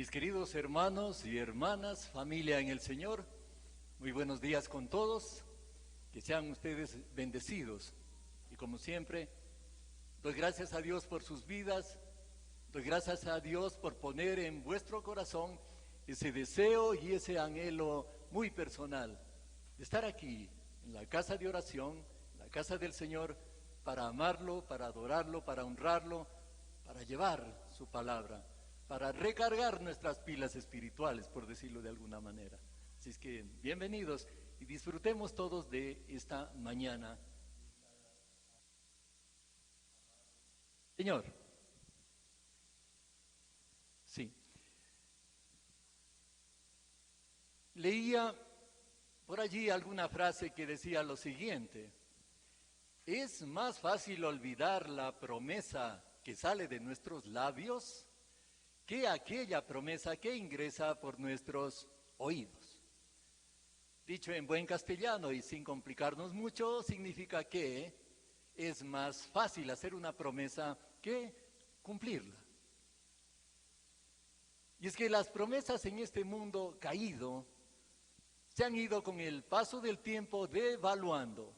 Mis queridos hermanos y hermanas, familia en el Señor, muy buenos días con todos, que sean ustedes bendecidos. Y como siempre, doy gracias a Dios por sus vidas, doy gracias a Dios por poner en vuestro corazón ese deseo y ese anhelo muy personal de estar aquí, en la casa de oración, la casa del Señor, para amarlo, para adorarlo, para honrarlo, para llevar su palabra, para recargar nuestras pilas espirituales, por decirlo de alguna manera. Así es que bienvenidos y disfrutemos todos de esta mañana. Señor, sí, leía por allí alguna frase que decía lo siguiente: es más fácil olvidar la promesa que sale de nuestros labios que aquella promesa que ingresa por nuestros oídos. Dicho en buen castellano y sin complicarnos mucho, significa que es más fácil hacer una promesa que cumplirla. Y es que las promesas en este mundo caído se han ido con el paso del tiempo devaluando,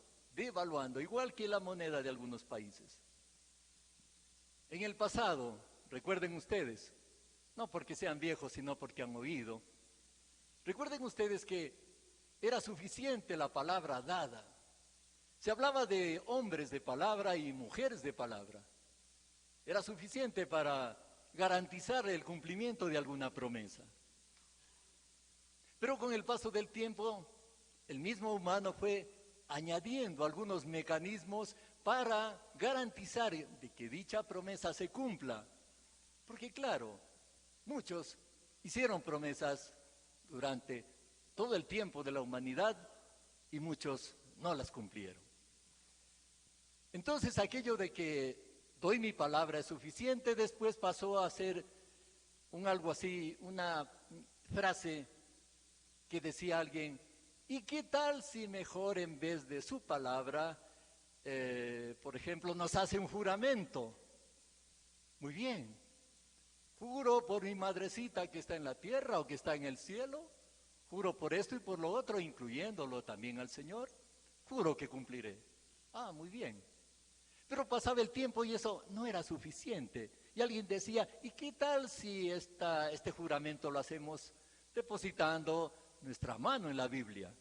igual que la moneda de algunos países. En el pasado, recuerden ustedes, no porque sean viejos, sino porque han oído, recuerden ustedes que era suficiente la palabra dada. Se hablaba de hombres de palabra y mujeres de palabra. Era suficiente para garantizar el cumplimiento de alguna promesa. Pero con el paso del tiempo, el mismo humano fue añadiendo algunos mecanismos para garantizar de que dicha promesa se cumpla. Porque claro, muchos hicieron promesas durante todo el tiempo de la humanidad y muchos no las cumplieron. Entonces aquello de que doy mi palabra es suficiente, después pasó a ser algo así, una frase que decía alguien: ¿y qué tal si mejor en vez de su palabra, por ejemplo, nos hace un juramento? Muy bien, juro por mi madrecita que está en la tierra o que está en el cielo, juro por esto y por lo otro, incluyéndolo también al Señor, juro que cumpliré. Ah, muy bien. Pero pasaba el tiempo y eso no era suficiente. Y alguien decía: ¿y qué tal si este juramento lo hacemos depositando nuestra mano en la Biblia?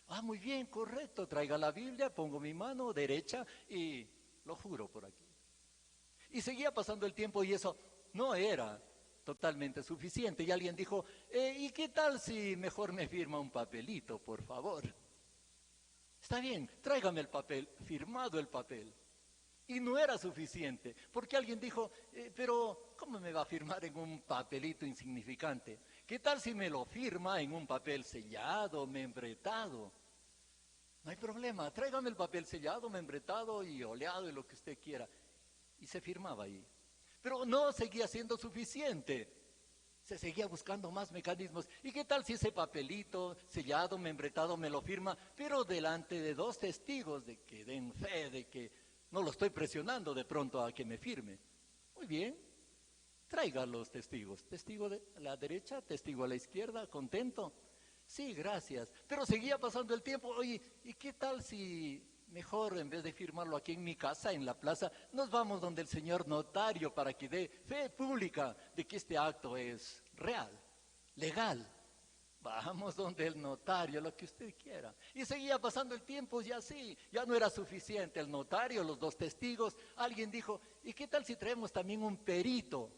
Ah, muy bien, correcto, traiga la Biblia, pongo mi mano derecha y lo juro por aquí. Y seguía pasando el tiempo y eso no era totalmente suficiente. Y alguien dijo: ¿y qué tal si mejor me firma un papelito, por favor? Está bien, tráigame el papel, firmado el papel. Y no era suficiente, porque alguien dijo: pero ¿cómo me va a firmar en un papelito insignificante? ¿Qué tal si me lo firma en un papel sellado, membretado? No hay problema, tráigame el papel sellado, membretado y oleado y lo que usted quiera. Y se firmaba ahí. Pero no seguía siendo suficiente. Se seguía buscando más mecanismos. ¿Y qué tal si ese papelito sellado, membretado, me lo firma, pero delante de dos testigos de que den fe, de que no lo estoy presionando de pronto a que me firme? Muy bien, traiga los testigos. Testigo de la derecha, testigo a la izquierda, ¿contento? Sí, gracias. Pero seguía pasando el tiempo. Oye, ¿y qué tal si mejor, en vez de firmarlo aquí en mi casa, en la plaza, nos vamos donde el señor notario para que dé fe pública de que este acto es real, legal? Vamos donde el notario, lo que usted quiera. Y seguía pasando el tiempo y así, ya no era suficiente el notario, los dos testigos. Alguien dijo: ¿y qué tal si traemos también un perito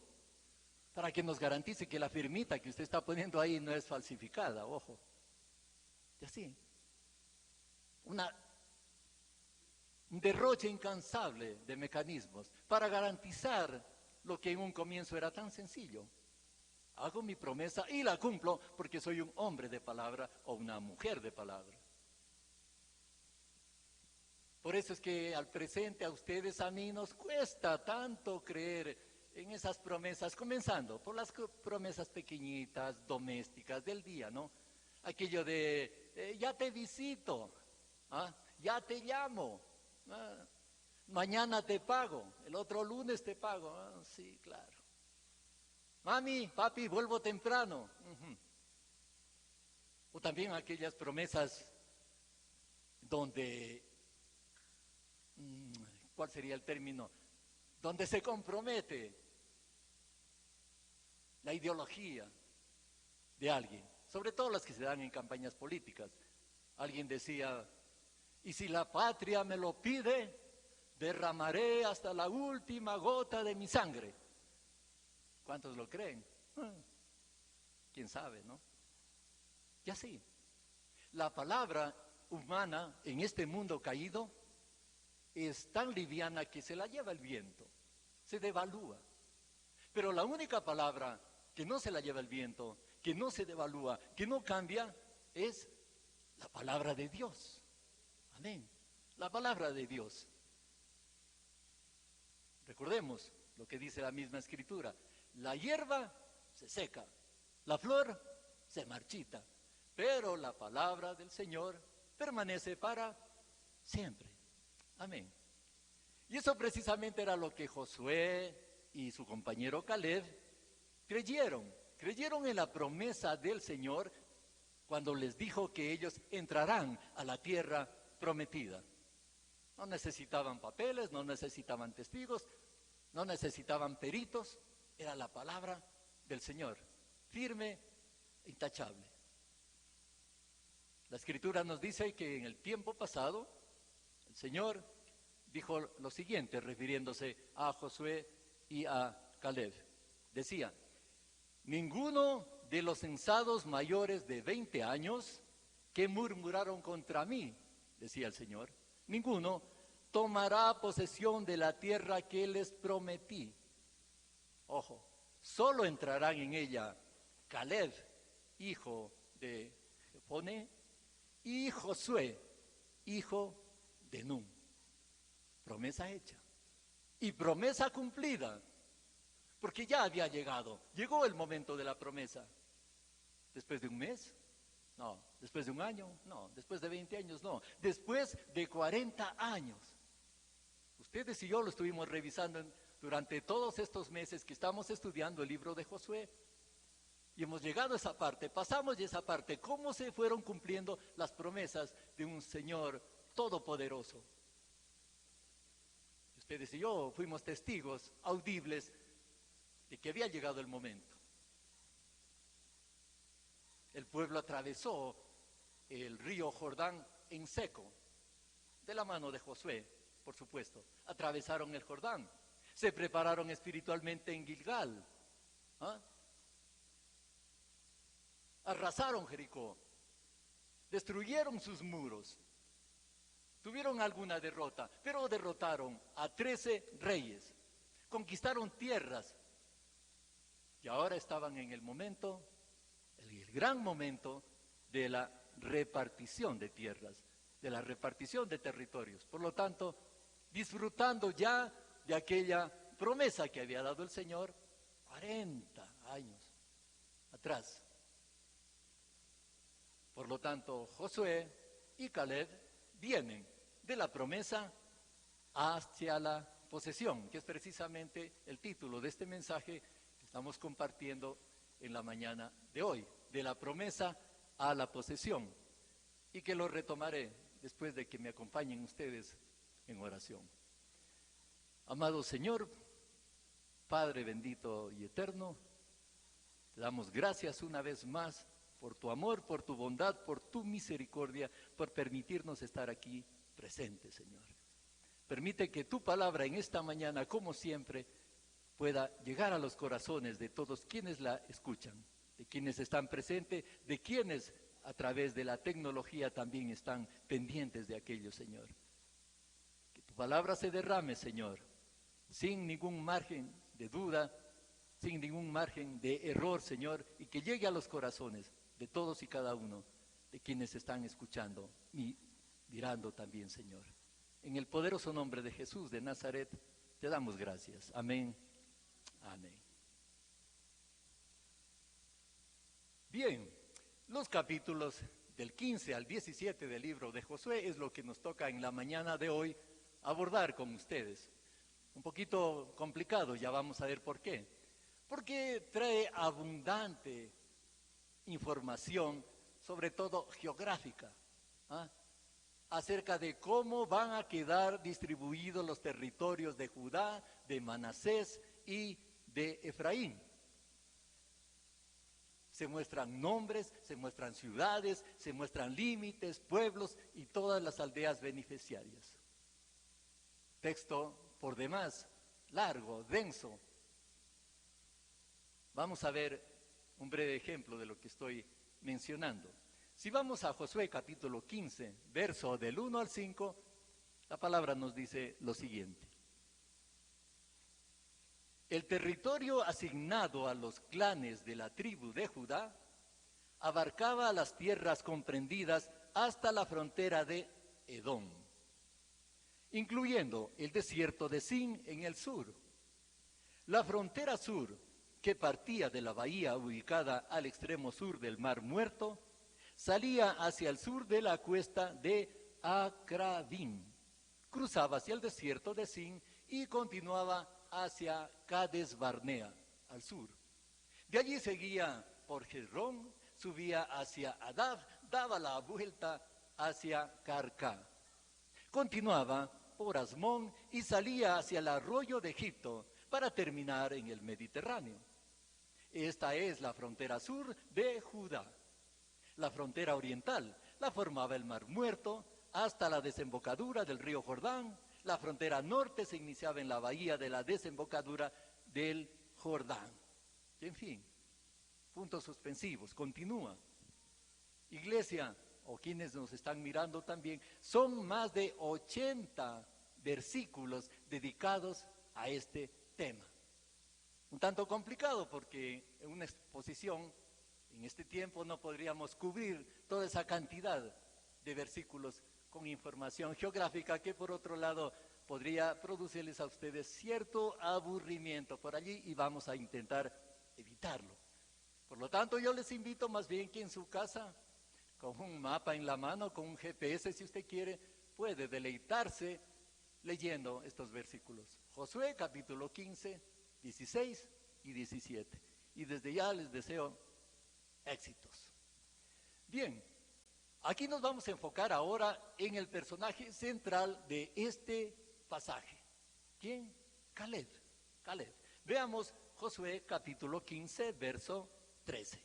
para que nos garantice que la firmita que usted está poniendo ahí no es falsificada? Ojo. Y así, un derroche incansable de mecanismos para garantizar lo que en un comienzo era tan sencillo. Hago mi promesa y la cumplo porque soy un hombre de palabra o una mujer de palabra. Por eso es que al presente, a ustedes, a mí, nos cuesta tanto creer en esas promesas, comenzando por las promesas pequeñitas, domésticas del día, ¿no? Aquello de, ya te visito, ¿ah? Ya te llamo, ¿ah? Mañana te pago, el otro lunes te pago. Ah, sí, claro. Mami, papi, vuelvo temprano. O también aquellas promesas donde, ¿cuál sería el término? Donde se compromete la ideología de alguien, sobre todo las que se dan en campañas políticas. Alguien decía, y si la patria me lo pide, derramaré hasta la última gota de mi sangre. ¿Cuántos lo creen? ¿Quién sabe, no? Y así, la palabra humana en este mundo caído es tan liviana que se la lleva el viento, se devalúa. Pero la única palabra que no se la lleva el viento, que no se devalúa, que no cambia, es la palabra de Dios. Amén. La palabra de Dios. Recordemos lo que dice la misma Escritura. La hierba se seca, la flor se marchita, pero la palabra del Señor permanece para siempre. Amén. Y eso precisamente era lo que Josué y su compañero Caleb creyeron en la promesa del Señor cuando les dijo que ellos entrarán a la tierra prometida. No necesitaban papeles, no necesitaban testigos, no necesitaban peritos, era la palabra del Señor, firme e intachable. La Escritura nos dice que en el tiempo pasado el Señor dijo lo siguiente, refiriéndose a Josué y a Caleb. Decía, ninguno de los censados mayores de 20 años que murmuraron contra mí, decía el Señor, ninguno tomará posesión de la tierra que les prometí. Ojo, solo entrarán en ella Caleb, hijo de Jefone, y Josué, hijo de Nun. Promesa hecha y promesa cumplida, porque ya había llegó el momento de la promesa. ¿Después de un mes? No. ¿Después de un año? No. ¿Después de 20 años? No. Después de 40 años. Ustedes y yo lo estuvimos revisando durante todos estos meses que estamos estudiando el libro de Josué. Y hemos llegado a esa parte, pasamos de esa parte, cómo se fueron cumpliendo las promesas de un Señor todopoderoso. Ustedes y yo fuimos testigos audibles de que había llegado el momento. El pueblo atravesó el río Jordán en seco, de la mano de Josué, por supuesto. Atravesaron el Jordán, se prepararon espiritualmente en Gilgal, arrasaron Jericó, destruyeron sus muros, tuvieron alguna derrota, pero derrotaron a 13 reyes, conquistaron tierras y ahora estaban en el momento, el gran momento de la repartición de tierras, de la repartición de territorios. Por lo tanto, disfrutando ya de aquella promesa que había dado el Señor 40 años atrás. Por lo tanto, Josué y Caleb vienen de la promesa hacia la posesión, que es precisamente el título de este mensaje que estamos compartiendo en la mañana de hoy, de la promesa a la posesión, y que lo retomaré después de que me acompañen ustedes en oración. Amado Señor, Padre bendito y eterno, te damos gracias una vez más por tu amor, por tu bondad, por tu misericordia, por permitirnos estar aquí presentes, Señor. Permite que tu palabra en esta mañana, como siempre, pueda llegar a los corazones de todos quienes la escuchan, de quienes están presentes, de quienes a través de la tecnología también están pendientes de aquello, Señor. Que tu palabra se derrame, Señor, sin ningún margen de duda, sin ningún margen de error, Señor, y que llegue a los corazones de todos y cada uno de quienes están escuchando y mirando también, Señor. En el poderoso nombre de Jesús de Nazaret, te damos gracias. Amén. Amén. Bien, los capítulos del 15 al 17 del libro de Josué es lo que nos toca en la mañana de hoy abordar con ustedes. Un poquito complicado, ya vamos a ver por qué. porque trae abundante información, sobre todo geográfica, ¿ah? Acerca de cómo van a quedar distribuidos los territorios de Judá, de Manasés y de Efraín. Se muestran nombres, se muestran ciudades, se muestran límites, pueblos y todas las aldeas beneficiarias. Texto por demás, largo, denso. Vamos a ver un breve ejemplo de lo que estoy mencionando. Si vamos a Josué capítulo 15, verso del 1 al 5, la palabra nos dice lo siguiente. El territorio asignado a los clanes de la tribu de Judá abarcaba las tierras comprendidas hasta la frontera de Edom, incluyendo el desierto de Sin en el sur. La frontera sur, que partía de la bahía ubicada al extremo sur del Mar Muerto, salía hacia el sur de la cuesta de Acrabim, cruzaba hacia el desierto de Sin y continuaba hacia Cades Barnea, al sur. De allí seguía por Hezrón, subía hacia Adab, daba la vuelta hacia Carcá. Continuaba por Asmón y salía hacia el arroyo de Egipto para terminar en el Mediterráneo. Esta es la frontera sur de Judá. La frontera oriental la formaba el Mar Muerto hasta la desembocadura del río Jordán. La frontera norte se iniciaba en la bahía de la desembocadura del Jordán. Y en fin, puntos suspensivos, continúa. Iglesia, o quienes nos están mirando también, son más de 80 versículos dedicados a este tema. Un tanto complicado porque en una exposición en este tiempo no podríamos cubrir toda esa cantidad de versículos con información geográfica que por otro lado podría producirles a ustedes cierto aburrimiento por allí y vamos a intentar evitarlo. Por lo tanto, yo les invito más bien que en su casa, con un mapa en la mano, con un GPS si usted quiere, puede deleitarse leyendo estos versículos. Josué capítulo 15, 16 y 17. Y desde ya les deseo éxitos. Bien, aquí nos vamos a enfocar ahora en el personaje central de este pasaje. ¿Quién? Caleb. Caleb. Veamos Josué capítulo 15, verso 13.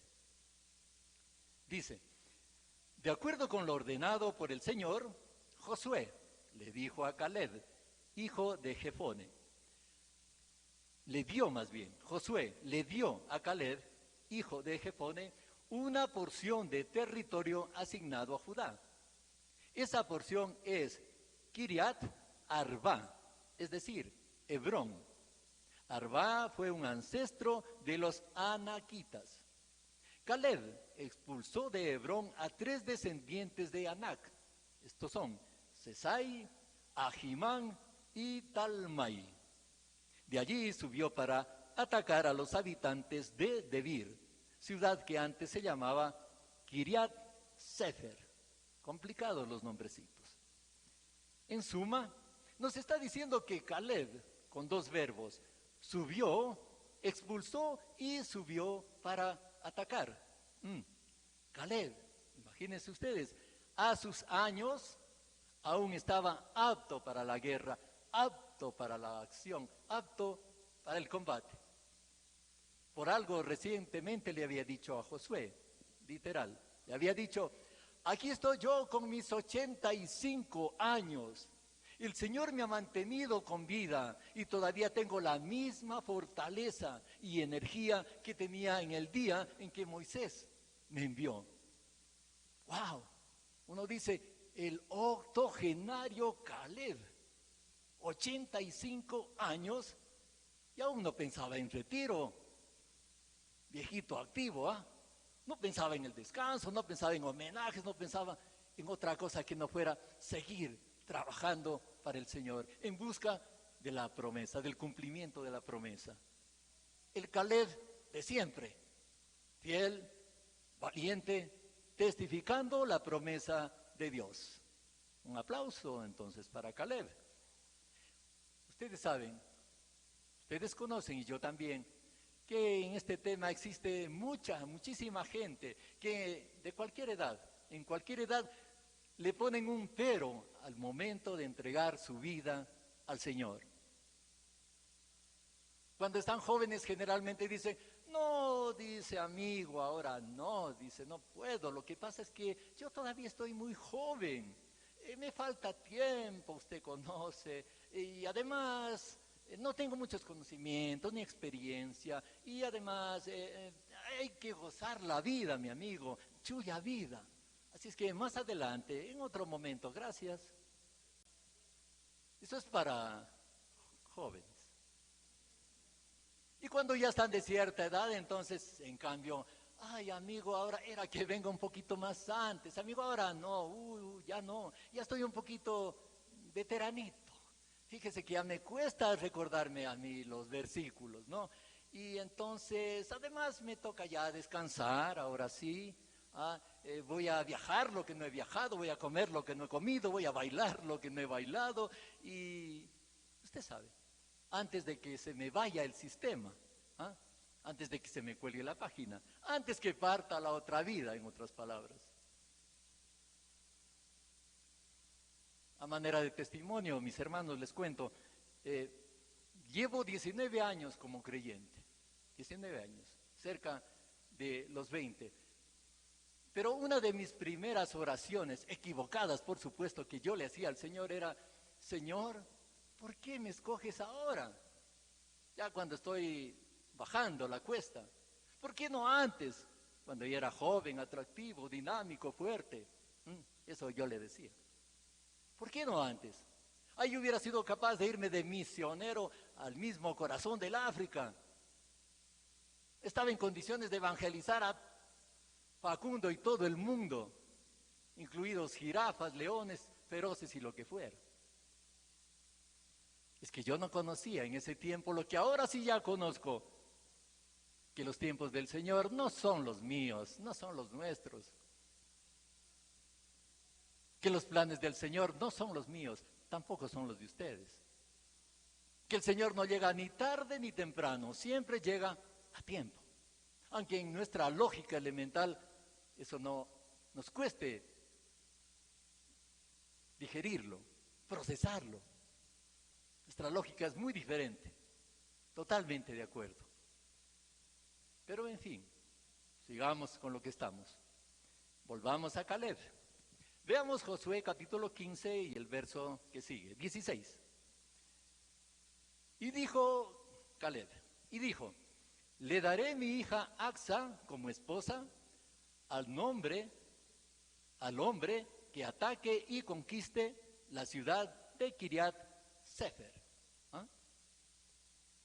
Dice, de acuerdo con lo ordenado por el Señor, Josué le dijo a Caleb, hijo de Jefone, Josué le dio a Caleb, hijo de Jefone, una porción de territorio asignado a Judá. Esa porción es Kiriat Arba, es decir, Hebrón. Arba fue un ancestro de los anaquitas. Caleb expulsó de Hebrón a 3 descendientes de Anac. Estos son Sesai, Ahimán y Talmai. De allí subió para atacar a los habitantes de Debir, ciudad que antes se llamaba Kiriat Sefer. Complicados los nombrecitos. En suma, nos está diciendo que Caleb, con 2 verbos, subió, expulsó y subió para atacar. Caleb, imagínense ustedes, a sus años aún estaba apto para la guerra, apto para la acción, apto para el combate. Por algo recientemente le había dicho a Josué, literal, le había dicho, aquí estoy yo con mis 85 años. El Señor me ha mantenido con vida y todavía tengo la misma fortaleza y energía que tenía en el día en que Moisés me envió. ¡Wow! Uno dice, el octogenario Caleb, 85 años, y aún no pensaba en retiro. Viejito activo, ¿ah? No pensaba en el descanso, no pensaba en homenajes, no pensaba en otra cosa que no fuera seguir trabajando para el Señor, en busca de la promesa, del cumplimiento de la promesa. El Caleb de siempre, fiel, valiente, testificando la promesa de Dios. Un aplauso entonces para Caleb. Ustedes saben, ustedes conocen y yo también, que en este tema existe muchísima gente que de cualquier edad, en cualquier edad, le ponen un pero al momento de entregar su vida al Señor. Cuando están jóvenes generalmente dicen, no, dice amigo, ahora no, dice, no puedo. Lo que pasa es que yo todavía estoy muy joven, me falta tiempo, usted conoce, y además no tengo muchos conocimientos ni experiencia, y además hay que gozar la vida, mi amigo, chulla vida. Así es que más adelante, en otro momento, gracias. Eso es para jóvenes. Y cuando ya están de cierta edad, entonces, en cambio, ay, amigo, ahora era que venga un poquito más antes. Amigo, ahora no, ya no. Ya estoy un poquito veteranito. Fíjese que ya me cuesta recordarme a mí los versículos, ¿no? Y entonces, además, me toca ya descansar, ahora sí. Voy a viajar lo que no he viajado, voy a comer lo que no he comido, voy a bailar lo que no he bailado. Y usted sabe. Antes de que se me vaya el sistema, antes de que se me cuelgue la página, antes que parta la otra vida, en otras palabras. A manera de testimonio, mis hermanos, les cuento, llevo 19 años como creyente, 19 años, cerca de los 20. Pero una de mis primeras oraciones, equivocadas por supuesto, que yo le hacía al Señor era, Señor, ¿por qué me escoges ahora? Ya cuando estoy bajando la cuesta. ¿Por qué no antes? Cuando yo era joven, atractivo, dinámico, fuerte. Eso yo le decía. ¿Por qué no antes? Ahí hubiera sido capaz de irme de misionero al mismo corazón del África. Estaba en condiciones de evangelizar a Facundo y todo el mundo, incluidos jirafas, leones, feroces y lo que fuera. Es que yo no conocía en ese tiempo lo que ahora sí ya conozco, que los tiempos del Señor no son los míos, no son los nuestros. Que los planes del Señor no son los míos, tampoco son los de ustedes. Que el Señor no llega ni tarde ni temprano, siempre llega a tiempo. Aunque en nuestra lógica elemental eso no nos cueste digerirlo, procesarlo. Nuestra lógica es muy diferente, totalmente de acuerdo. Pero en fin, sigamos con lo que estamos. Volvamos a Caleb. Veamos Josué capítulo 15 y el verso que sigue, 16. Y dijo Caleb, le daré mi hija Acsa como esposa al hombre que ataque y conquiste la ciudad de Kiriat Sefer.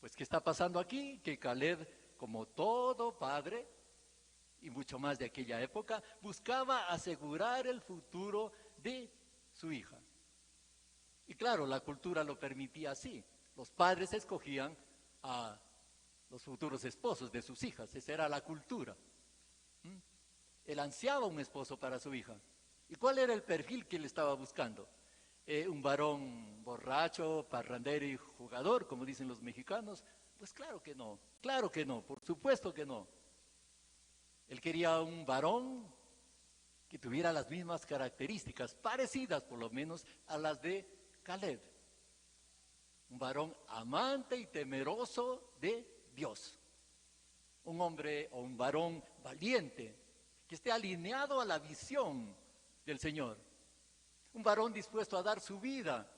Pues, ¿qué está pasando aquí? Que Caleb, como todo padre, y mucho más de aquella época, buscaba asegurar el futuro de su hija. Y claro, la cultura lo permitía así. Los padres escogían a los futuros esposos de sus hijas, esa era la cultura. Él ansiaba un esposo para su hija. ¿Y cuál era el perfil que él estaba buscando? Un varón borracho, parrandero y jugador, como dicen los mexicanos. Pues claro que no, por supuesto que no. Él quería un varón que tuviera las mismas características, parecidas por lo menos a las de Caleb. Un varón amante y temeroso de Dios. Un hombre o un varón valiente, que esté alineado a la visión del Señor. Un varón dispuesto a dar su vida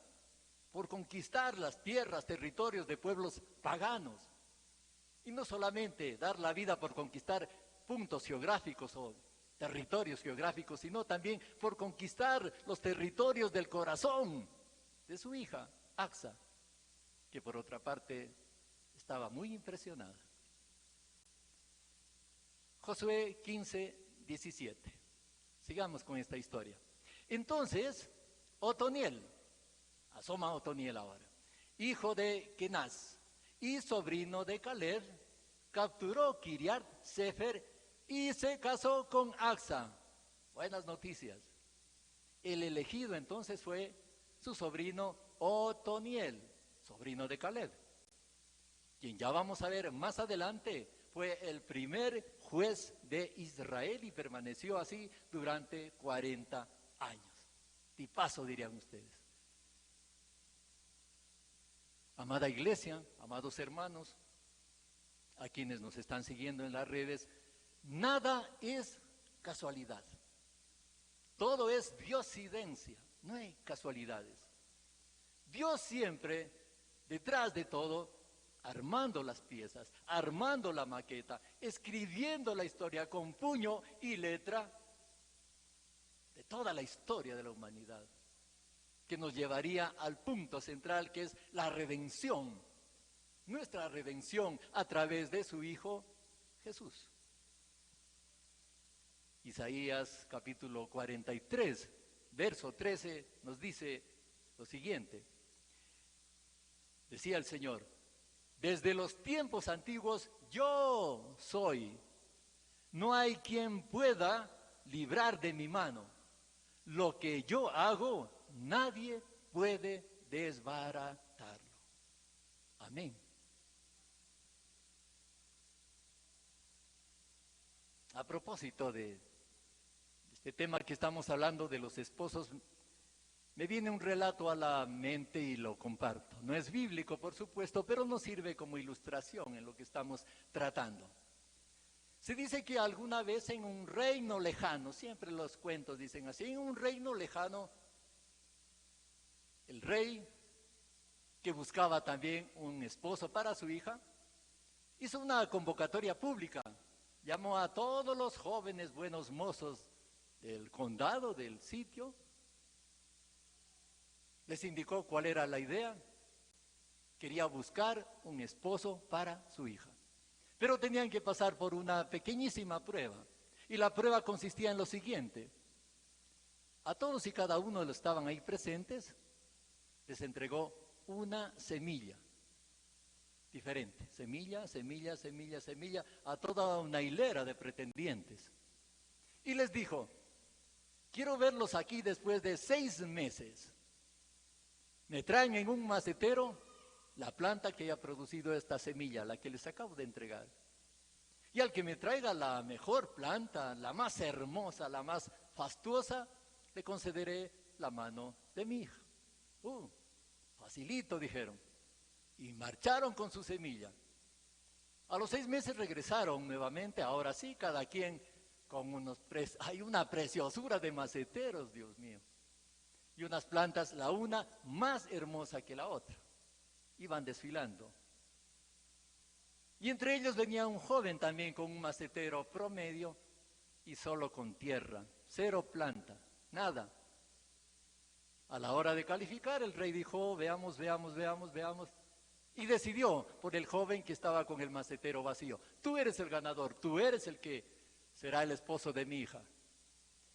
por conquistar las tierras, territorios de pueblos paganos. Y no solamente dar la vida por conquistar puntos geográficos o territorios geográficos, sino también por conquistar los territorios del corazón de su hija, Acsa, que por otra parte estaba muy impresionada. Josué 15, 17. Sigamos con esta historia. Entonces, Otoniel, asoma Otoniel ahora, hijo de Kenaz y sobrino de Caleb, capturó Kiriat Sefer y se casó con Acsa. Buenas noticias. El elegido entonces fue su sobrino Otoniel, sobrino de Caleb, quien ya vamos a ver más adelante fue el primer juez de Israel y permaneció así durante 40 años. Tipazo, dirían ustedes. Amada iglesia, amados hermanos, a quienes nos están siguiendo en las redes, nada es casualidad. Todo es diosidencia, no hay casualidades. Dios siempre, detrás de todo, armando las piezas, armando la maqueta, escribiendo la historia con puño y letra de toda la historia de la humanidad, que nos llevaría al punto central que es la redención, nuestra redención a través de su Hijo Jesús. Isaías capítulo 43, verso 13 nos dice lo siguiente. Decía el Señor: desde los tiempos antiguos yo soy. No hay quien pueda librar de mi mano. Lo que yo hago, nadie puede desbaratarlo. Amén. A propósito de este tema que estamos hablando de los esposos, me viene un relato a la mente y lo comparto. No es bíblico, por supuesto, pero nos sirve como ilustración en lo que estamos tratando. Se dice que alguna vez en un reino lejano, siempre los cuentos dicen así, en un reino lejano, el rey, que buscaba también un esposo para su hija, hizo una convocatoria pública, llamó a todos los jóvenes buenos mozos del condado, del sitio, les indicó cuál era la idea. Quería buscar un esposo para su hija. Pero tenían que pasar por una pequeñísima prueba. Y la prueba consistía en lo siguiente. A todos y cada uno de los que estaban ahí presentes, les entregó una semilla diferente. Semilla, semilla, semilla, semilla, a toda una hilera de pretendientes. Y les dijo: quiero verlos aquí después de 6 meses. Me traen en un macetero la planta que haya producido esta semilla, la que les acabo de entregar. Y al que me traiga la mejor planta, la más hermosa, la más fastuosa, le concederé la mano de mi hija. Facilito, dijeron. Y marcharon con su semilla. A los 6 meses regresaron nuevamente, ahora sí, cada quien con hay una preciosura de maceteros, Dios mío. Y unas plantas, la una más hermosa que la otra. Iban desfilando. Y entre ellos venía un joven también con un macetero promedio y solo con tierra, 0 planta, nada. A la hora de calificar, el rey dijo: veamos, veamos, veamos, veamos. Y decidió por el joven que estaba con el macetero vacío. Tú eres el ganador, tú eres el que será el esposo de mi hija.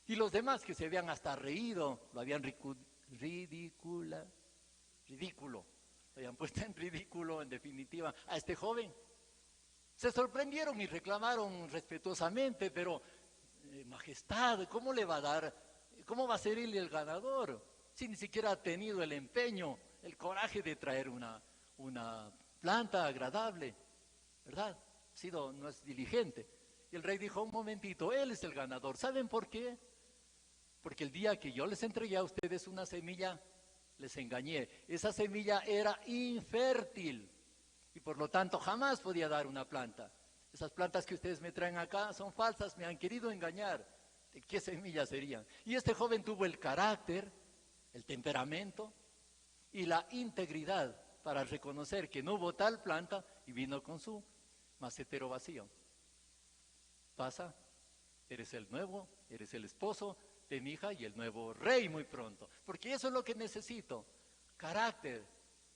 Y los demás, que se habían hasta reído, lo habían ridículo, lo habían puesto en ridículo, en definitiva, a este joven. Se sorprendieron y reclamaron respetuosamente: pero, majestad, ¿cómo le va a dar? ¿Cómo va a ser él el ganador? Si ni siquiera ha tenido el empeño, el coraje de traer una planta agradable, ¿verdad? No es diligente. Y el rey dijo: un momentito, él es el ganador. ¿Saben por qué? Porque el día que yo les entregué a ustedes una semilla, les engañé. Esa semilla era infértil y por lo tanto jamás podía dar una planta. Esas plantas que ustedes me traen acá son falsas, me han querido engañar. ¿De qué semilla serían? Y este joven tuvo el carácter, el temperamento y la integridad para reconocer que no hubo tal planta y vino con su macetero vacío. Pasa, eres el nuevo, eres el esposo de mi hija y el nuevo rey muy pronto. Porque eso es lo que necesito: carácter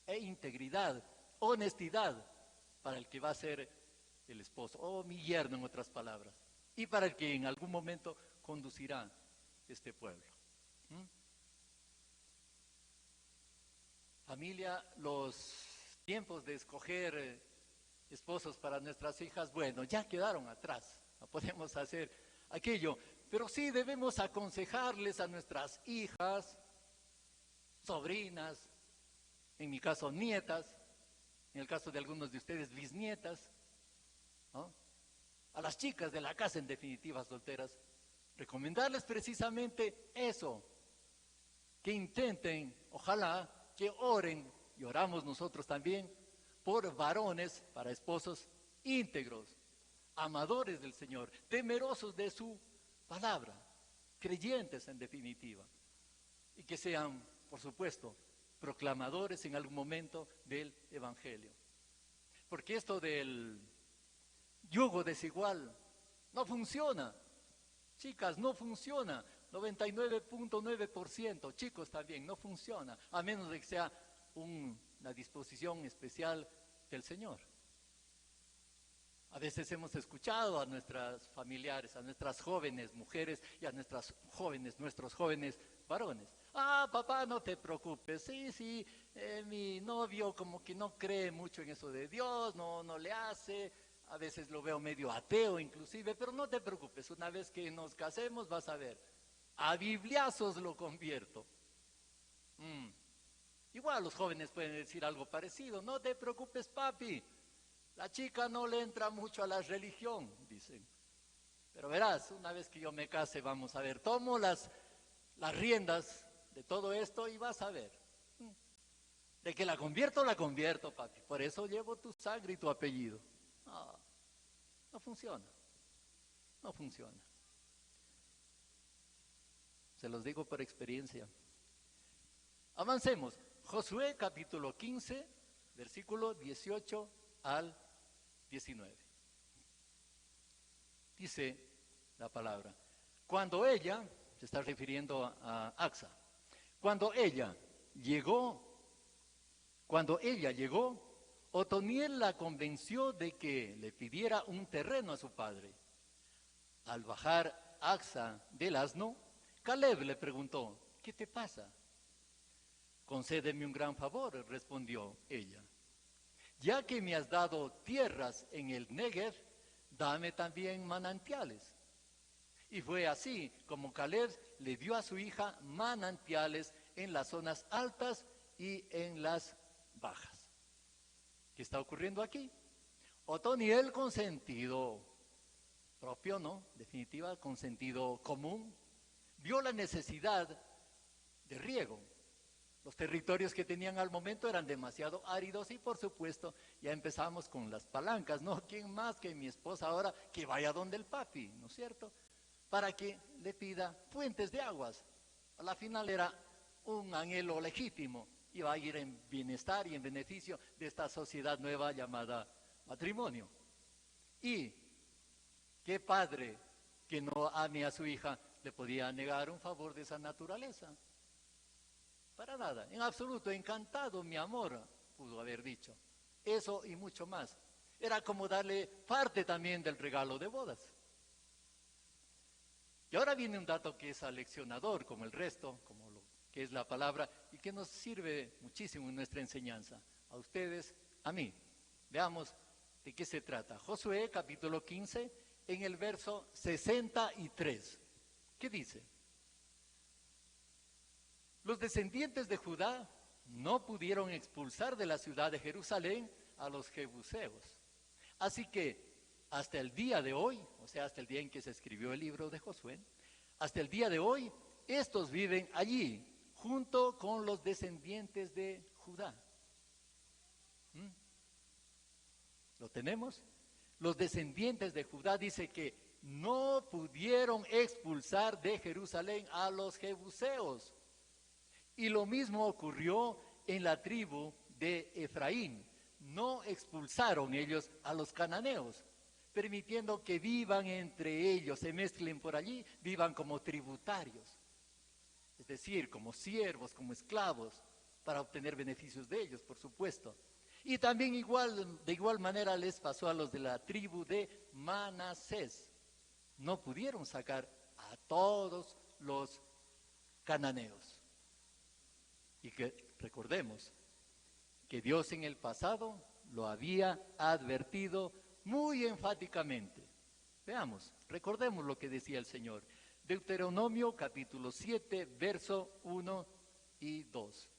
e integridad, honestidad para el que va a ser el esposo, o mi yerno en otras palabras, y para el que en algún momento conducirá este pueblo. Familia, los tiempos de escoger esposos para nuestras hijas, bueno, ya quedaron atrás, no podemos hacer aquello, pero sí debemos aconsejarles a nuestras hijas, sobrinas, en mi caso nietas, en el caso de algunos de ustedes bisnietas, ¿no? a las chicas de la casa, en definitiva, solteras, recomendarles precisamente eso, que intenten, ojalá, que oren, y oramos nosotros también, por varones, para esposos íntegros, amadores del Señor, temerosos de su palabra, creyentes en definitiva, y que sean, por supuesto, proclamadores en algún momento del Evangelio. Porque esto del yugo desigual no funciona. Chicas, no funciona. 99.9%, chicos también, no funciona, a menos de que sea una disposición especial del Señor. A veces hemos escuchado a nuestras familiares, a nuestras jóvenes mujeres y a nuestros jóvenes varones. Ah, papá, no te preocupes, sí, mi novio como que no cree mucho en eso de Dios, no le hace, a veces lo veo medio ateo inclusive, pero no te preocupes, una vez que nos casemos vas a ver, a bibliazos lo convierto. Igual los jóvenes pueden decir algo parecido, no te preocupes papi, la chica no le entra mucho a la religión, dicen. Pero verás, una vez que yo me case, vamos a ver, tomo las riendas de todo esto y vas a ver. De que la convierto, papi. Por eso llevo tu sangre y tu apellido. No funciona. No funciona. Se los digo por experiencia. Avancemos. Josué capítulo 15, versículo 18 al 19. Dice la palabra, cuando ella, se está refiriendo a Axa, cuando ella llegó, Otoniel la convenció de que le pidiera un terreno a su padre. Al bajar Axa del asno, Caleb le preguntó, ¿qué te pasa? Concédeme un gran favor, respondió ella. Ya que me has dado tierras en el Negev, dame también manantiales. Y fue así como Caleb le dio a su hija manantiales en las zonas altas y en las bajas. ¿Qué está ocurriendo aquí? Otoniel, con sentido propio, ¿no? Definitiva, con sentido común, vio la necesidad de riego. Los territorios que tenían al momento eran demasiado áridos y por supuesto ya empezamos con las palancas, ¿no? ¿Quién más que mi esposa ahora que vaya donde el papi, ¿no es cierto? Para que le pida fuentes de aguas. A la final era un anhelo legítimo, iba a ir en bienestar y en beneficio de esta sociedad nueva llamada matrimonio. Y qué padre que no ame a su hija le podía negar un favor de esa naturaleza. Para nada, en absoluto, encantado, mi amor, pudo haber dicho. Eso y mucho más. Era como darle parte también del regalo de bodas. Y ahora viene un dato que es aleccionador, como el resto, como lo que es la palabra, y que nos sirve muchísimo en nuestra enseñanza. A ustedes, a mí. Veamos de qué se trata. Josué, capítulo 15, en el verso 63. ¿Qué dice? Los descendientes de Judá no pudieron expulsar de la ciudad de Jerusalén a los jebuseos. Así que hasta el día de hoy, o sea, hasta el día en que se escribió el libro de Josué, hasta el día de hoy, estos viven allí, junto con los descendientes de Judá. ¿Lo tenemos? Los descendientes de Judá dice que no pudieron expulsar de Jerusalén a los jebuseos. Y lo mismo ocurrió en la tribu de Efraín. No expulsaron ellos a los cananeos, permitiendo que vivan entre ellos, se mezclen por allí, vivan como tributarios. Es decir, como siervos, como esclavos, para obtener beneficios de ellos, por supuesto. Y también de igual manera les pasó a los de la tribu de Manasés. No pudieron sacar a todos los cananeos. Y que recordemos que Dios en el pasado lo había advertido muy enfáticamente. Veamos, recordemos lo que decía el Señor. Deuteronomio capítulo 7, verso 1 y 2.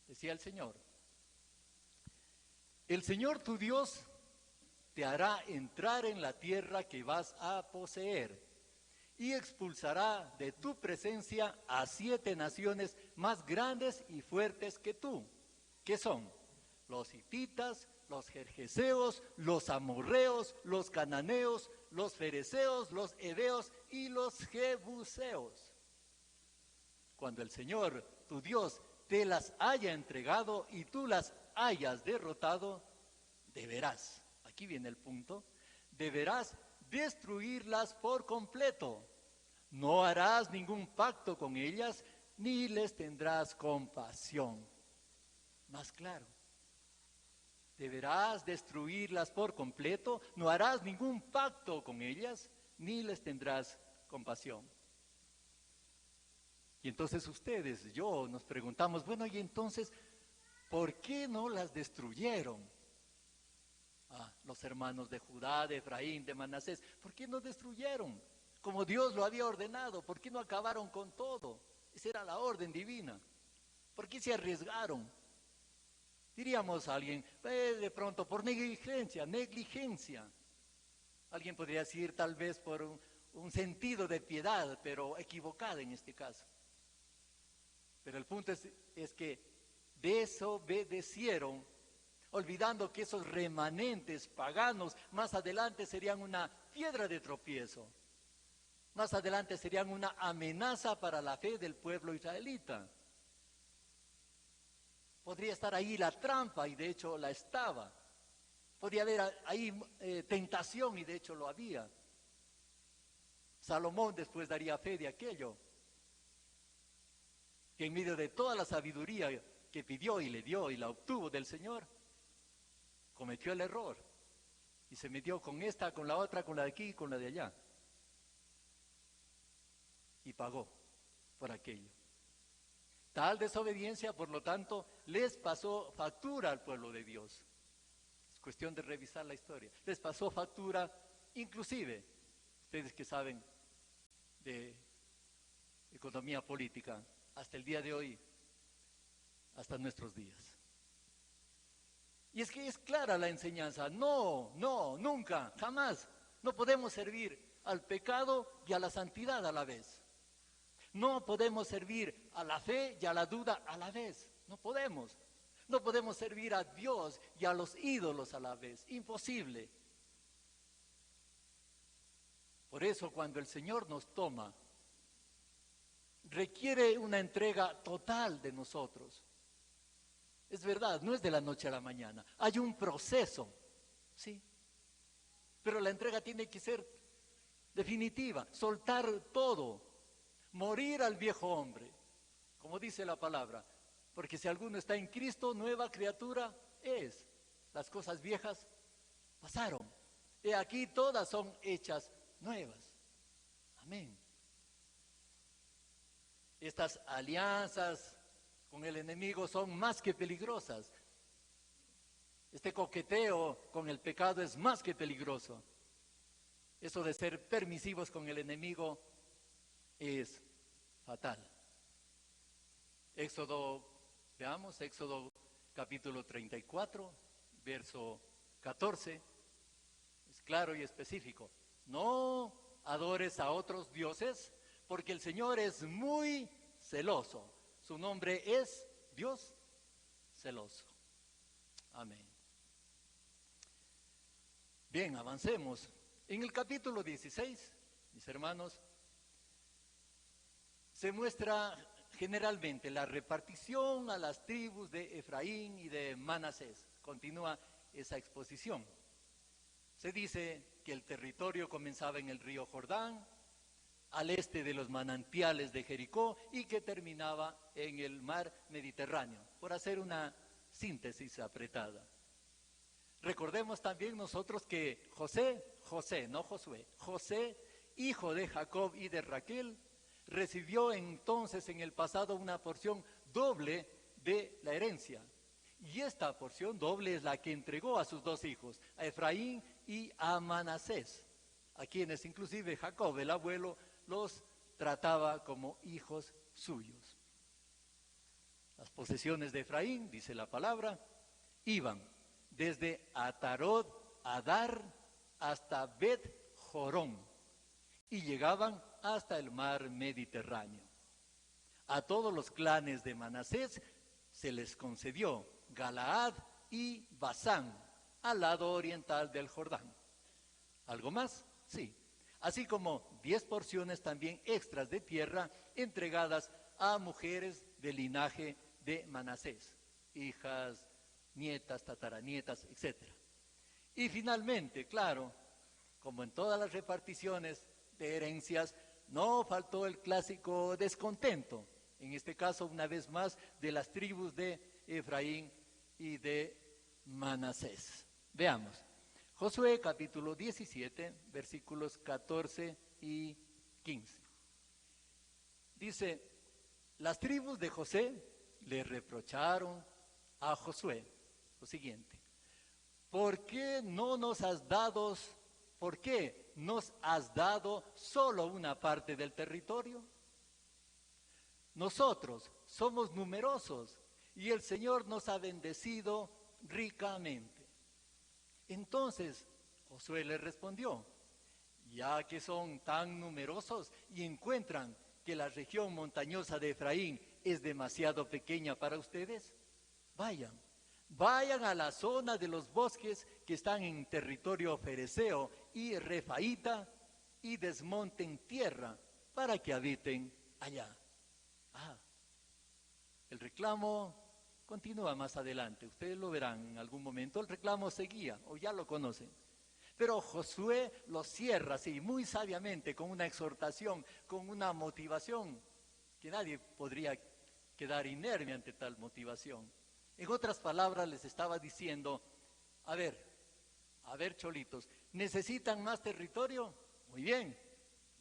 Decía el Señor tu Dios te hará entrar en la tierra que vas a poseer y expulsará de tu presencia a 7 naciones más grandes y fuertes que tú, que son los hititas, los gergeseos, los amorreos, los cananeos, los fereceos, los heveos y los jebuseos. Cuando el Señor, tu Dios, te las haya entregado y tú las hayas derrotado, deberás, aquí viene el punto, deberás destruirlas por completo. No harás ningún pacto con ellas, ni les tendrás compasión. Más claro, deberás destruirlas por completo, no harás ningún pacto con ellas, ni les tendrás compasión. Y entonces ustedes, yo, nos preguntamos, bueno, y entonces, ¿por qué no las destruyeron? Los hermanos de Judá, de Efraín, de Manasés, ¿por qué no destruyeron? Como Dios lo había ordenado, ¿por qué no acabaron con todo? Esa era la orden divina. ¿Por qué se arriesgaron? Diríamos a alguien, de pronto por negligencia. Alguien podría decir tal vez por un sentido de piedad, pero equivocada en este caso. Pero el punto es que desobedecieron, olvidando que esos remanentes paganos más adelante serían una piedra de tropiezo. Más adelante serían una amenaza para la fe del pueblo israelita. Podría estar ahí la trampa, y de hecho la estaba. Podría haber ahí tentación, y de hecho lo había. Salomón después daría fe de aquello, que en medio de toda la sabiduría que pidió y le dio y la obtuvo del Señor, cometió el error y se metió con esta, con la otra, con la de aquí y con la de allá. Y pagó por aquello. Tal desobediencia, por lo tanto, les pasó factura al pueblo de Dios. Es cuestión de revisar la historia. Les pasó factura, inclusive, ustedes que saben de economía política, hasta el día de hoy, hasta nuestros días. Y es que es clara la enseñanza, no, nunca, jamás, no podemos servir al pecado y a la santidad a la vez. No podemos servir a la fe y a la duda a la vez, no podemos. No podemos servir a Dios y a los ídolos a la vez, imposible. Por eso cuando el Señor nos toma, requiere una entrega total de nosotros. Es verdad, no es de la noche a la mañana, hay un proceso, sí. Pero la entrega tiene que ser definitiva, soltar todo, morir al viejo hombre, como dice la palabra, porque si alguno está en Cristo, nueva criatura es. Las cosas viejas pasaron, y aquí todas son hechas nuevas. Amén. Estas alianzas con el enemigo son más que peligrosas. Este coqueteo con el pecado es más que peligroso. Eso de ser permisivos con el enemigo es fatal. Veamos, Éxodo capítulo 34, verso 14, es claro y específico. No adores a otros dioses, porque el Señor es muy celoso. Su nombre es Dios celoso. Amén. Bien, avancemos. En el capítulo 16, mis hermanos, se muestra generalmente la repartición a las tribus de Efraín y de Manasés. Continúa esa exposición. Se dice que el territorio comenzaba en el río Jordán, al este de los manantiales de Jericó, y que terminaba en el mar Mediterráneo, por hacer una síntesis apretada. Recordemos también nosotros que José, hijo de Jacob y de Raquel, recibió entonces en el pasado una porción doble de la herencia. Y esta porción doble es la que entregó a sus 2 hijos, a Efraín y a Manasés, a quienes inclusive Jacob, el abuelo, los trataba como hijos suyos. Las posesiones de Efraín, dice la palabra, iban desde Atarot Adar hasta Bet Jorón y llegaban hasta el mar Mediterráneo. A todos los clanes de Manasés se les concedió Galaad y Basán, al lado oriental del Jordán. ¿Algo más? Sí. Así como 10 porciones también extras de tierra entregadas a mujeres del linaje de Manasés, hijas, nietas, tataranietas, etc. Y finalmente, claro, como en todas las reparticiones de herencias, no faltó el clásico descontento, en este caso una vez más de las tribus de Efraín y de Manasés. Veamos, Josué capítulo 17, versículos 14 y 15. Dice, las tribus de José le reprocharon a Josué lo siguiente: ¿por qué nos has dado solo una parte del territorio? Nosotros somos numerosos y el Señor nos ha bendecido ricamente. Entonces Josué le respondió, ya que son tan numerosos y encuentran que la región montañosa de Efraín es demasiado pequeña para ustedes, vayan a la zona de los bosques que están en territorio fereceo y refaíta y desmonten tierra para que habiten allá. El reclamo continúa más adelante, ustedes lo verán en algún momento, el reclamo seguía, o ya lo conocen. Pero Josué lo cierra así, muy sabiamente, con una exhortación, con una motivación, que nadie podría quedar inerme ante tal motivación. En otras palabras, les estaba diciendo, a ver, cholitos, ¿necesitan más territorio? Muy bien,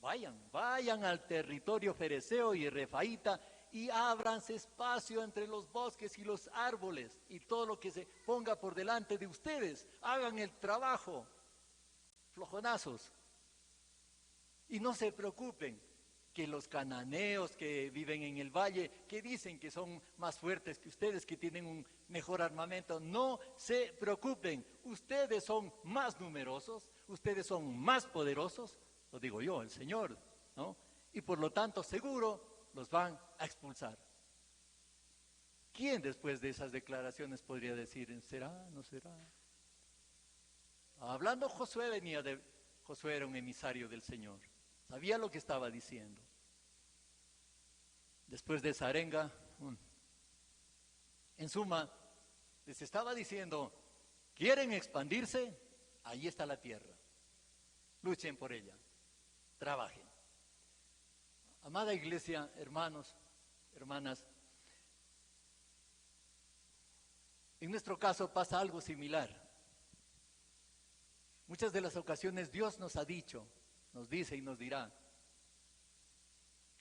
vayan al territorio fereceo y refaíta y ábranse espacio entre los bosques y los árboles y todo lo que se ponga por delante de ustedes. Hagan el trabajo, flojonazos. Y no se preocupen que los cananeos que viven en el valle, que dicen que son más fuertes que ustedes, que tienen un mejor armamento, no se preocupen. Ustedes son más numerosos, ustedes son más poderosos, lo digo yo, el Señor, ¿no? Y por lo tanto seguro los van a expulsar. ¿Quién después de esas declaraciones podría decir, será, no será? Hablando Josué Josué era un emisario del Señor, sabía lo que estaba diciendo. Después de esa arenga, en suma, les estaba diciendo, ¿quieren expandirse? Ahí está la tierra, luchen por ella, trabajen. Amada iglesia, hermanos, hermanas, en nuestro caso pasa algo similar. Muchas de las ocasiones Dios nos ha dicho, nos dice y nos dirá,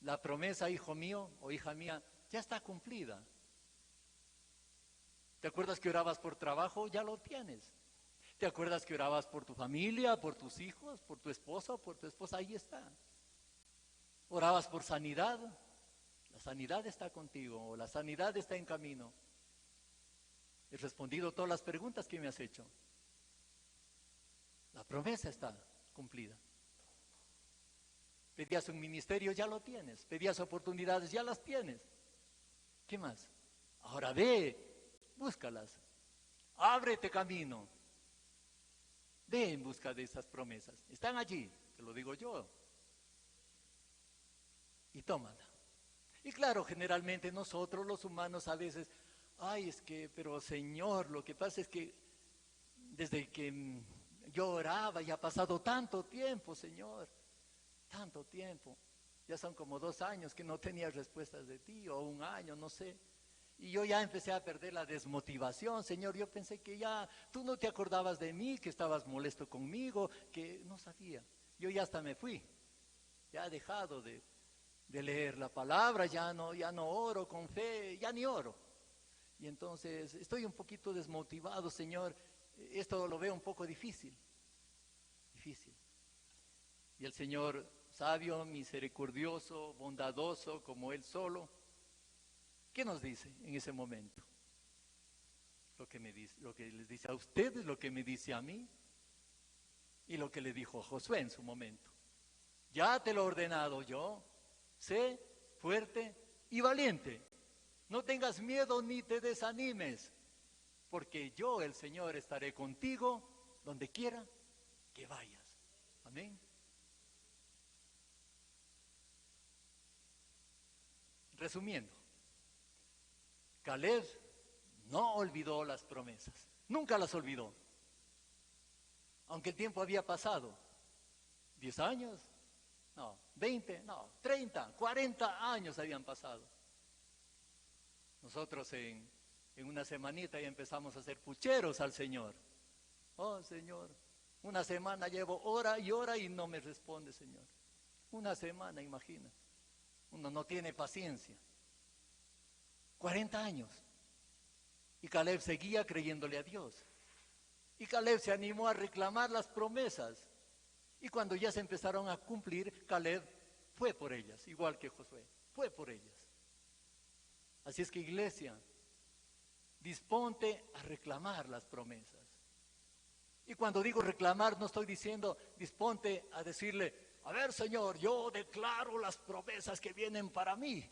la promesa, hijo mío o hija mía, ya está cumplida. ¿Te acuerdas que orabas por trabajo? Ya lo tienes. ¿Te acuerdas que orabas por tu familia, por tus hijos, por tu esposo, por tu esposa? Ahí está. ¿Orabas por sanidad? La sanidad está contigo, o la sanidad está en camino. He respondido todas las preguntas que me has hecho. La promesa está cumplida. Pedías un ministerio, ya lo tienes. Pedías oportunidades, ya las tienes. ¿Qué más? Ahora ve, búscalas. Ábrete camino. Ve en busca de esas promesas. Están allí, te lo digo yo. Y tómala. Y claro, generalmente nosotros los humanos a veces, pero Señor, lo que pasa es que desde que yo oraba ya ha pasado tanto tiempo, Señor, tanto tiempo. Ya son como 2 años que no tenía respuestas de ti, o 1 año, no sé. Y yo ya empecé a perder la desmotivación, Señor. Yo pensé que ya tú no te acordabas de mí, que estabas molesto conmigo, que no sabía. Yo ya hasta me fui, ya he dejado de leer la palabra, ya no oro con fe, ya ni oro. Y entonces estoy un poquito desmotivado, Señor. Esto lo veo un poco difícil. Y el Señor, sabio, misericordioso, bondadoso, como Él solo, ¿qué nos dice en ese momento? Lo que les dice a ustedes, lo que me dice a mí. Y lo que le dijo Josué en su momento: ya te lo he ordenado yo, sé fuerte y valiente. No tengas miedo ni te desanimes, porque yo, el Señor, estaré contigo donde quiera que vayas. Amén. Resumiendo, Caleb no olvidó las promesas, nunca las olvidó. Aunque el tiempo había pasado, 10 años, no, 20, no, 30, 40 años habían pasado. Nosotros en una semanita ya empezamos a hacer pucheros al Señor. Oh, Señor, una semana llevo hora y no me responde, Señor. Una semana, imagina. Uno no tiene paciencia. 40 años. Y Caleb seguía creyéndole a Dios. Y Caleb se animó a reclamar las promesas. Y cuando ya se empezaron a cumplir, Caleb fue por ellas, igual que Josué, fue por ellas. Así es que, iglesia, disponte a reclamar las promesas. Y cuando digo reclamar, no estoy diciendo disponte a decirle: a ver, Señor, yo declaro las promesas que vienen para mí.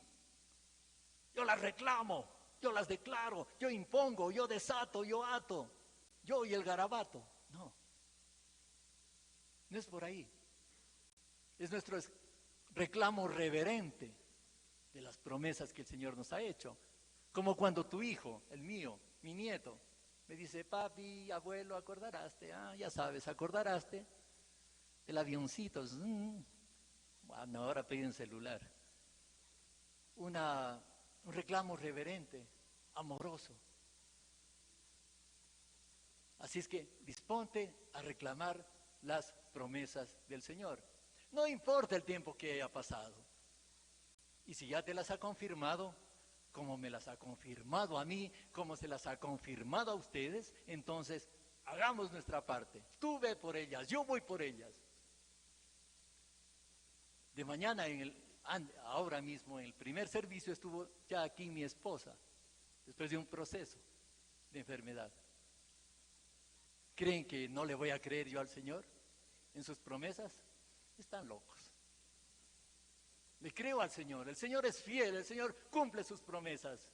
Yo las reclamo, yo las declaro, yo impongo, yo desato, yo ato, yo y el garabato. No, no es por ahí. Es nuestro reclamo reverente de las promesas que el Señor nos ha hecho. Como cuando tu hijo, el mío, mi nieto, me dice: papi, abuelo, ¿acordaraste? Ah, ya sabes, ¿acordaraste? El avioncito. Bueno, ahora piden celular. Un reclamo reverente, amoroso. Así es que disponte a reclamar las promesas del Señor. No importa el tiempo que haya pasado. Y si ya te las ha confirmado, como me las ha confirmado a mí, como se las ha confirmado a ustedes, entonces hagamos nuestra parte. Tú ve por ellas, yo voy por ellas. De mañana, ahora mismo, en el primer servicio estuvo ya aquí mi esposa, después de un proceso de enfermedad. ¿Creen que no le voy a creer yo al Señor en sus promesas? Están locos. Le creo al Señor. El Señor es fiel, el Señor cumple sus promesas.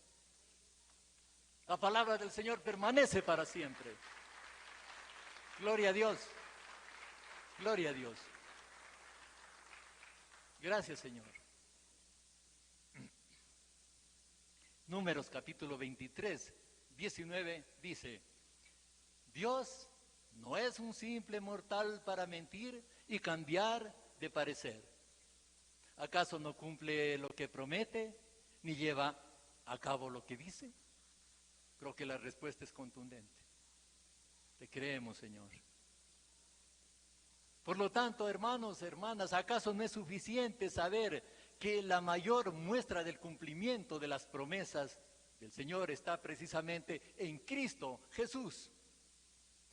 La palabra del Señor permanece para siempre. Gloria a Dios. Gloria a Dios. Gracias, Señor. Números capítulo 23, 19 dice: Dios no es un simple mortal para mentir y cambiar de parecer. ¿Acaso no cumple lo que promete, ni lleva a cabo lo que dice? Creo que la respuesta es contundente. Te creemos, Señor. Por lo tanto, hermanos, hermanas, ¿acaso no es suficiente saber que la mayor muestra del cumplimiento de las promesas del Señor está precisamente en Cristo Jesús?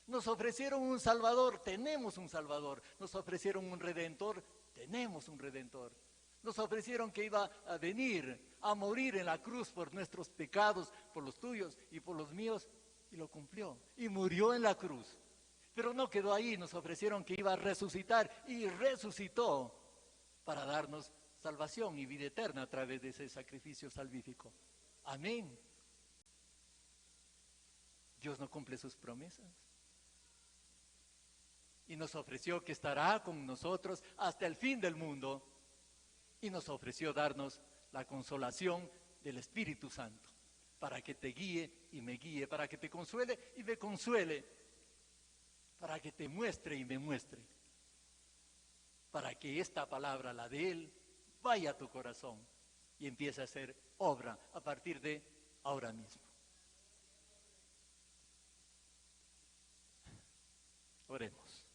Nos ofrecieron un Salvador, tenemos un Salvador. Nos ofrecieron un Redentor, tenemos un Redentor. Nos ofrecieron que iba a venir a morir en la cruz por nuestros pecados, por los tuyos y por los míos, y lo cumplió. Y murió en la cruz. Pero no quedó ahí, nos ofrecieron que iba a resucitar y resucitó para darnos salvación y vida eterna a través de ese sacrificio salvífico. Amén. Dios no cumple sus promesas. Y nos ofreció que estará con nosotros hasta el fin del mundo. Y nos ofreció darnos la consolación del Espíritu Santo, para que te guíe y me guíe, para que te consuele y me consuele, para que te muestre y me muestre, para que esta palabra, la de Él, vaya a tu corazón y empiece a hacer obra a partir de ahora mismo. Oremos.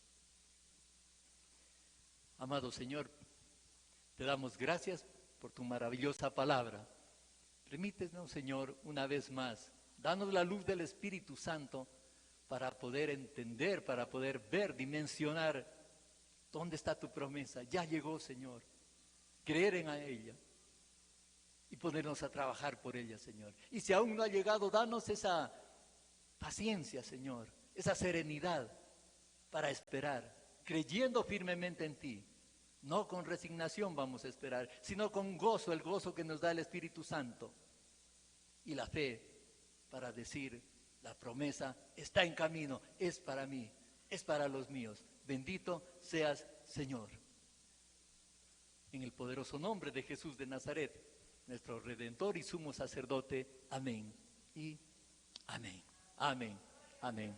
Amado Señor, te damos gracias por tu maravillosa palabra. Permítenos, Señor, una vez más, danos la luz del Espíritu Santo para poder entender, para poder ver, dimensionar dónde está tu promesa. Ya llegó, Señor. Creer en ella y ponernos a trabajar por ella, Señor. Y si aún no ha llegado, danos esa paciencia, Señor, esa serenidad para esperar creyendo firmemente en ti. No con resignación vamos a esperar, sino con gozo, el gozo que nos da el Espíritu Santo. Y la fe para decir, la promesa está en camino, es para mí, es para los míos. Bendito seas, Señor. En el poderoso nombre de Jesús de Nazaret, nuestro Redentor y sumo sacerdote. Amén y amén. Amén. Amén.